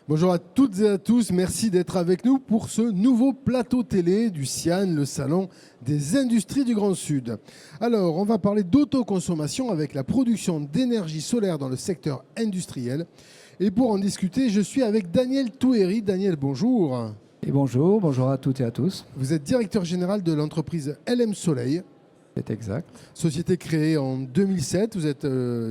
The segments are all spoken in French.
Bonjour à toutes et à tous, merci d'être avec nous pour ce nouveau plateau télé du CIAN, le Salon des Industries du Grand Sud. Alors, on va parler d'autoconsommation avec la production d'énergie solaire dans le secteur industriel. Et pour en discuter, je suis avec Daniel Touhéry. Daniel, bonjour. Et bonjour, bonjour à toutes et à tous. Vous êtes directeur général de l'entreprise LM Soleil. C'est exact. Société créée en 2007, vous êtes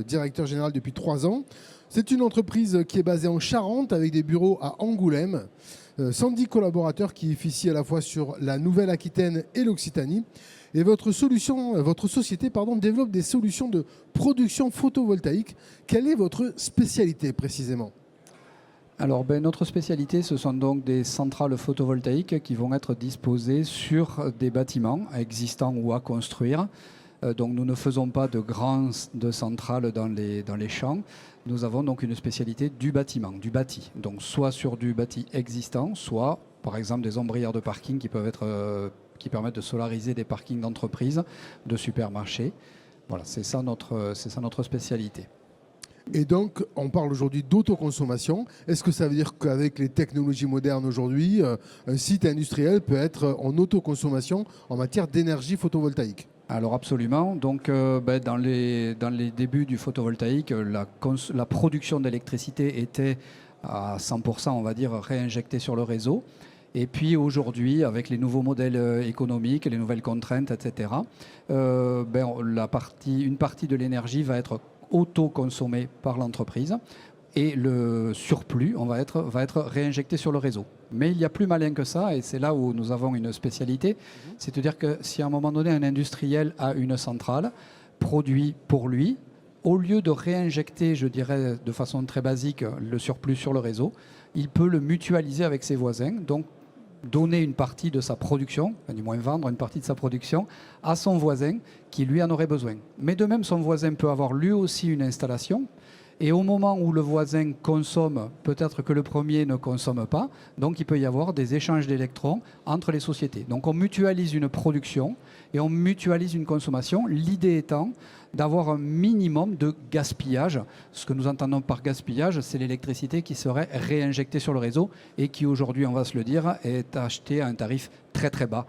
directeur général depuis 3 ans. C'est une entreprise qui est basée en Charente avec des bureaux à Angoulême. 110 collaborateurs qui officient à la fois sur la Nouvelle-Aquitaine et l'Occitanie. Et votre société développe des solutions de production photovoltaïque. Quelle est votre spécialité précisément ? Alors, notre spécialité, ce sont donc des centrales photovoltaïques qui vont être disposées sur des bâtiments existants ou à construire. Donc, nous ne faisons pas de centrales dans les champs. Nous avons donc une spécialité du bâtiment, du bâti. Donc, soit sur du bâti existant, soit, par exemple, des ombrières de parking qui permettent de solariser des parkings d'entreprises, de supermarchés. Voilà, c'est ça notre spécialité. Et donc, on parle aujourd'hui d'autoconsommation. Est-ce que ça veut dire qu'avec les technologies modernes aujourd'hui, un site industriel peut être en autoconsommation en matière d'énergie photovoltaïque ? Alors absolument. Donc, dans les débuts du photovoltaïque, la production d'électricité était à 100%, on va dire, réinjectée sur le réseau. Et puis aujourd'hui, avec les nouveaux modèles économiques, les nouvelles contraintes, etc., une partie de l'énergie va être auto-consommé par l'entreprise et le surplus va être réinjecté sur le réseau. Mais il y a plus malin que ça et c'est là où nous avons une spécialité. C'est-à-dire que si à un moment donné un industriel a une centrale, produit pour lui, au lieu de réinjecter, je dirais de façon très basique, le surplus sur le réseau, il peut le mutualiser avec ses voisins. Donc donner une partie de sa production, du moins vendre une partie de sa production à son voisin qui lui en aurait besoin. Mais de même, son voisin peut avoir lui aussi une installation et au moment où le voisin consomme, peut-être que le premier ne consomme pas, donc il peut y avoir des échanges d'électrons entre les sociétés. Donc on mutualise une production et on mutualise une consommation, l'idée étant d'avoir un minimum de gaspillage. Ce que nous entendons par gaspillage, c'est l'électricité qui serait réinjectée sur le réseau et qui aujourd'hui, on va se le dire, est achetée à un tarif très très bas.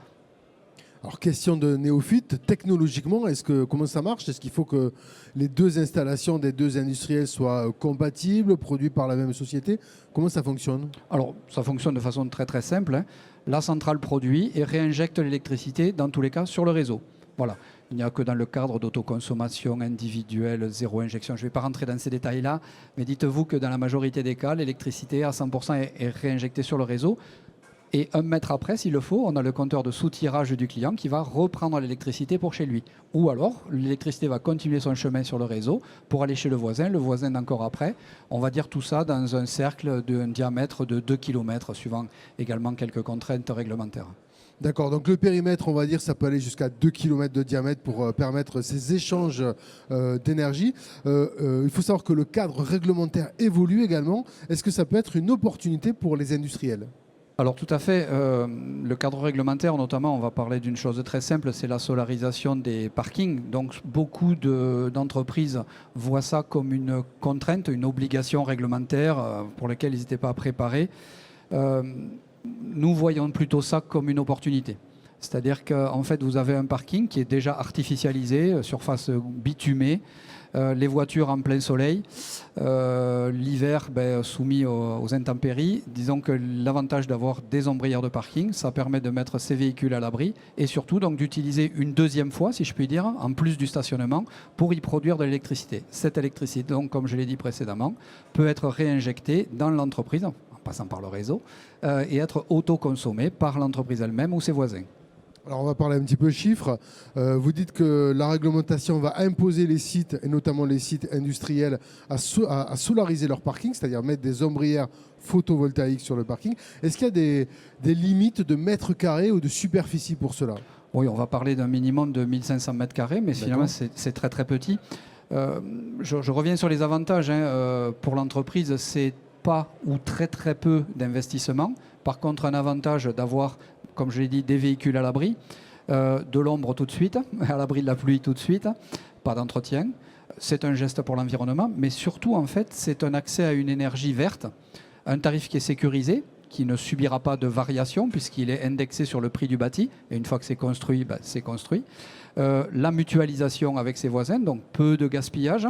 Alors, question de néophyte, technologiquement, comment ça marche ? Est-ce qu'il faut que les deux installations des deux industriels soient compatibles, produits par la même société ? Comment ça fonctionne ? Alors, ça fonctionne de façon très très simple. La centrale produit et réinjecte l'électricité, dans tous les cas, sur le réseau. Voilà. Il n'y a que dans le cadre d'autoconsommation individuelle, zéro injection. Je ne vais pas rentrer dans ces détails-là, mais dites-vous que dans la majorité des cas, l'électricité à 100% est réinjectée sur le réseau. Et 1 mètre après, s'il le faut, on a le compteur de soutirage du client qui va reprendre l'électricité pour chez lui. Ou alors, l'électricité va continuer son chemin sur le réseau pour aller chez le voisin encore après. On va dire tout ça dans un cercle d'un diamètre de 2 km, suivant également quelques contraintes réglementaires. D'accord, donc le périmètre, on va dire, ça peut aller jusqu'à 2 km de diamètre pour permettre ces échanges d'énergie. Il faut savoir que le cadre réglementaire évolue également. Est-ce que ça peut être une opportunité pour les industriels ? Alors tout à fait, le cadre réglementaire notamment, on va parler d'une chose très simple, c'est la solarisation des parkings. Donc beaucoup d'entreprises voient ça comme une contrainte, une obligation réglementaire pour laquelle ils n'étaient pas préparés. Nous voyons plutôt ça comme une opportunité. C'est-à-dire qu'en fait, vous avez un parking qui est déjà artificialisé, surface bitumée, les voitures en plein soleil, l'hiver soumis aux intempéries. Disons que l'avantage d'avoir des ombrières de parking, ça permet de mettre ces véhicules à l'abri et surtout donc d'utiliser une deuxième fois, si je puis dire, en plus du stationnement, pour y produire de l'électricité. Cette électricité, donc, comme je l'ai dit précédemment, peut être réinjectée dans l'entreprise, en passant par le réseau, et être autoconsommée par l'entreprise elle-même ou ses voisins. Alors on va parler un petit peu chiffres. Vous dites que la réglementation va imposer les sites, et notamment les sites industriels, à solariser leur parking, c'est-à-dire mettre des ombrières photovoltaïques sur le parking. Est-ce qu'il y a des limites de mètres carrés ou de superficie pour cela ? Oui, on va parler d'un minimum de 1500 mètres carrés, mais finalement c'est très très petit. Je reviens sur les avantages. Pour l'entreprise, c'est pas ou très très peu d'investissement. Par contre, un avantage d'avoir, comme je l'ai dit, des véhicules à l'abri, de l'ombre tout de suite, à l'abri de la pluie tout de suite, pas d'entretien. C'est un geste pour l'environnement, mais surtout, en fait, c'est un accès à une énergie verte un tarif qui est sécurisé, qui ne subira pas de variation puisqu'il est indexé sur le prix du bâti. Et une fois que c'est construit, c'est construit. La mutualisation avec ses voisins, donc peu de gaspillage.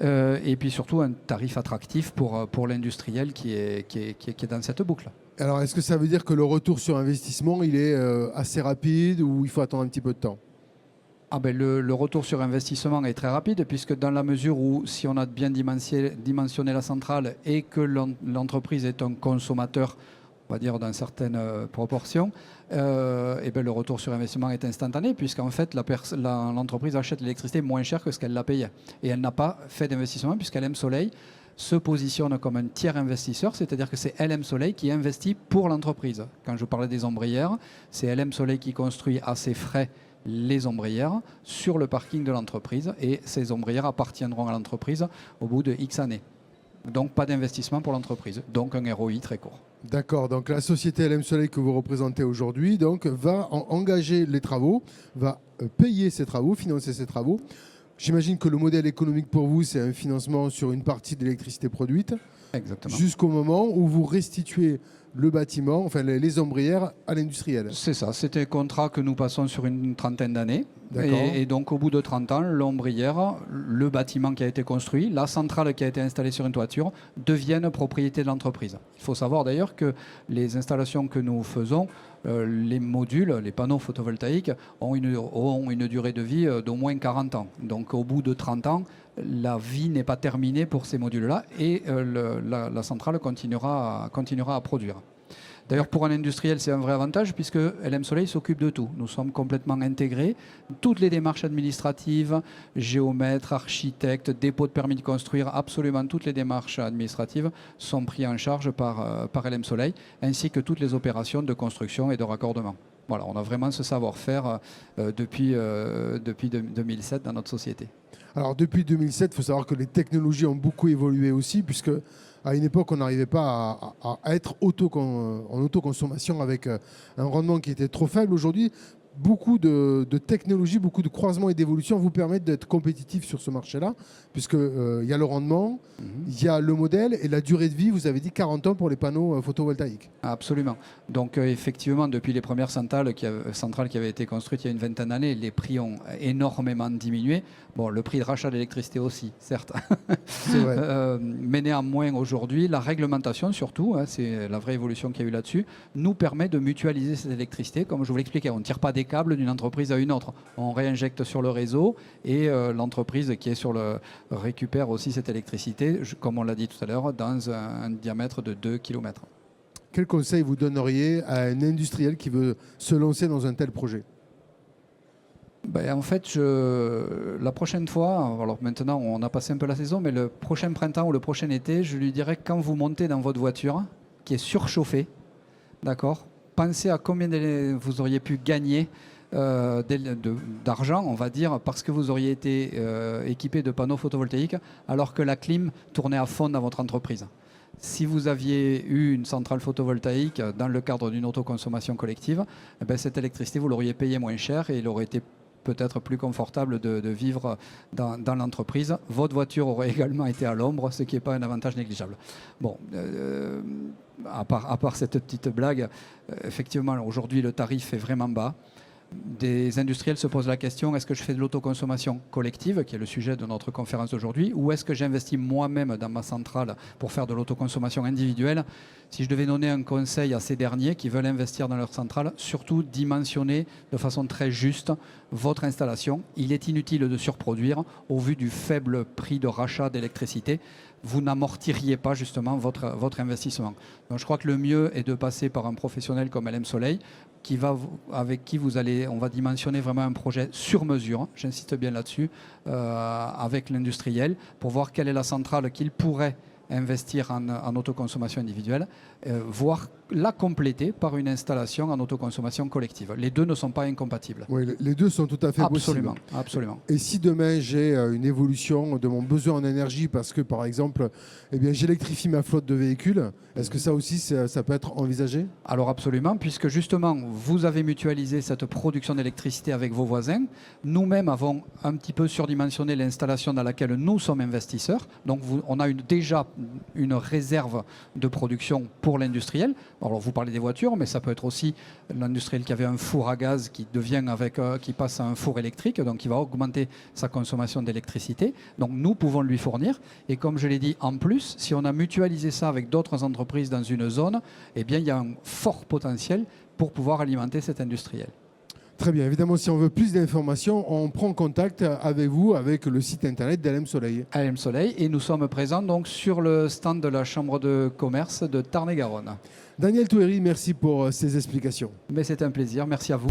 Et puis surtout un tarif attractif pour l'industriel qui est dans cette boucle. Alors, est-ce que ça veut dire que le retour sur investissement, il est assez rapide ou il faut attendre un petit peu de temps? Le retour sur investissement est très rapide puisque dans la mesure où si on a bien dimensionné la centrale et que l'entreprise est un consommateur, on va dire dans certaines proportions, le retour sur investissement est instantané puisqu'en fait l'entreprise achète l'électricité moins cher que ce qu'elle l'a payé. Et elle n'a pas fait d'investissement puisqu'LM Soleil se positionne comme un tiers investisseur, c'est-à-dire que c'est LM Soleil qui investit pour l'entreprise. Quand je parlais des ombrières, c'est LM Soleil qui construit à ses frais les ombrières sur le parking de l'entreprise et ces ombrières appartiendront à l'entreprise au bout de X années. Donc pas d'investissement pour l'entreprise, donc un ROI très court. D'accord, donc la société LM Soleil que vous représentez aujourd'hui va engager les travaux, va payer ces travaux, financer ces travaux. J'imagine que le modèle économique pour vous, c'est un financement sur une partie de l'électricité produite. Exactement. Jusqu'au moment où vous restituez le bâtiment, enfin les ombrières, à l'industriel. C'est ça, c'était un contrat que nous passons sur une trentaine d'années. D'accord. Et donc au bout de 30 ans, l'ombrière, le bâtiment qui a été construit, la centrale qui a été installée sur une toiture deviennent propriété de l'entreprise. Il faut savoir d'ailleurs que les installations que nous faisons, les modules, les panneaux photovoltaïques ont une durée de vie d'au moins 40 ans. Donc au bout de 30 ans, la vie n'est pas terminée pour ces modules-là et la centrale continuera à produire. D'ailleurs, pour un industriel, c'est un vrai avantage puisque LM Soleil s'occupe de tout. Nous sommes complètement intégrés. Toutes les démarches administratives, géomètres, architectes, dépôt de permis de construire, absolument toutes les démarches administratives sont prises en charge par LM Soleil, ainsi que toutes les opérations de construction et de raccordement. Voilà, on a vraiment ce savoir-faire depuis 2007 dans notre société. Alors depuis 2007, il faut savoir que les technologies ont beaucoup évolué aussi, puisque à une époque, on n'arrivait pas à être en autoconsommation avec un rendement qui était trop faible. Aujourd'hui, beaucoup de technologies, beaucoup de croisements et d'évolutions vous permettent d'être compétitif sur ce marché-là, puisqu'il y a le rendement, il y a le modèle et la durée de vie, vous avez dit 40 ans pour les panneaux photovoltaïques. Absolument. Donc effectivement, depuis les premières centrales qui avaient été construites il y a une vingtaine d'années, les prix ont énormément diminué. Bon, le prix de rachat d'électricité aussi, certes. C'est vrai. Mais néanmoins, aujourd'hui, la réglementation, surtout, c'est la vraie évolution qu'il y a eu là-dessus, nous permet de mutualiser cette électricité. Comme je vous l'expliquais, on ne tire pas des câbles d'une entreprise à une autre. On réinjecte sur le réseau et l'entreprise qui est sur le récupère aussi cette électricité, comme on l'a dit tout à l'heure, dans un diamètre de 2 km. Quel conseil vous donneriez à un industriel qui veut se lancer dans un tel projet ? En fait, la prochaine fois, alors maintenant on a passé un peu la saison, mais le prochain printemps ou le prochain été, je lui dirais quand vous montez dans votre voiture qui est surchauffée, d'accord, pensez à combien vous auriez pu gagner d'argent, on va dire, parce que vous auriez été équipé de panneaux photovoltaïques alors que la clim tournait à fond dans votre entreprise. Si vous aviez eu une centrale photovoltaïque dans le cadre d'une autoconsommation collective, cette électricité, vous l'auriez payée moins cher et il aurait été peut-être plus confortable de vivre dans l'entreprise. Votre voiture aurait également été à l'ombre, ce qui n'est pas un avantage négligeable. Bon, à part cette petite blague, effectivement, aujourd'hui, le tarif est vraiment bas. Des industriels se posent la question, est-ce que je fais de l'autoconsommation collective, qui est le sujet de notre conférence d'aujourd'hui, ou est-ce que j'investis moi-même dans ma centrale pour faire de l'autoconsommation individuelle? Si je devais donner un conseil à ces derniers qui veulent investir dans leur centrale, surtout dimensionner de façon très juste votre installation. Il est inutile de surproduire au vu du faible prix de rachat d'électricité. Vous n'amortiriez pas justement votre investissement. Donc je crois que le mieux est de passer par un professionnel comme LM Soleil avec qui on va dimensionner vraiment un projet sur mesure, j'insiste bien là-dessus, avec l'industriel pour voir quelle est la centrale qu'il pourrait investir en autoconsommation individuelle, voir la compléter par une installation en autoconsommation collective. Les deux ne sont pas incompatibles. Oui, les deux sont tout à fait Absolument, possibles. absolument. Et si demain j'ai une évolution de mon besoin en énergie parce que par exemple j'électrifie ma flotte de véhicules, est-ce que ça aussi ça peut être envisagé? Alors absolument, puisque justement vous avez mutualisé cette production d'électricité avec vos voisins. Nous-mêmes avons un petit peu surdimensionné l'installation dans laquelle nous sommes investisseurs. Donc on a déjà une réserve de production pour l'industriel. Alors vous parlez des voitures, mais ça peut être aussi l'industriel qui avait un four à gaz qui qui passe à un four électrique, donc qui va augmenter sa consommation d'électricité. Donc nous pouvons lui fournir. Et comme je l'ai dit, en plus, si on a mutualisé ça avec d'autres entreprises dans une zone, eh bien il y a un fort potentiel pour pouvoir alimenter cet industriel. Très bien. Évidemment, si on veut plus d'informations, on prend contact avec vous, avec le site internet d'ALM Soleil. ALM Soleil, et nous sommes présents donc sur le stand de la Chambre de commerce de Tarn-et-Garonne. Daniel Touéry, merci pour ces explications. Mais c'est un plaisir, merci à vous.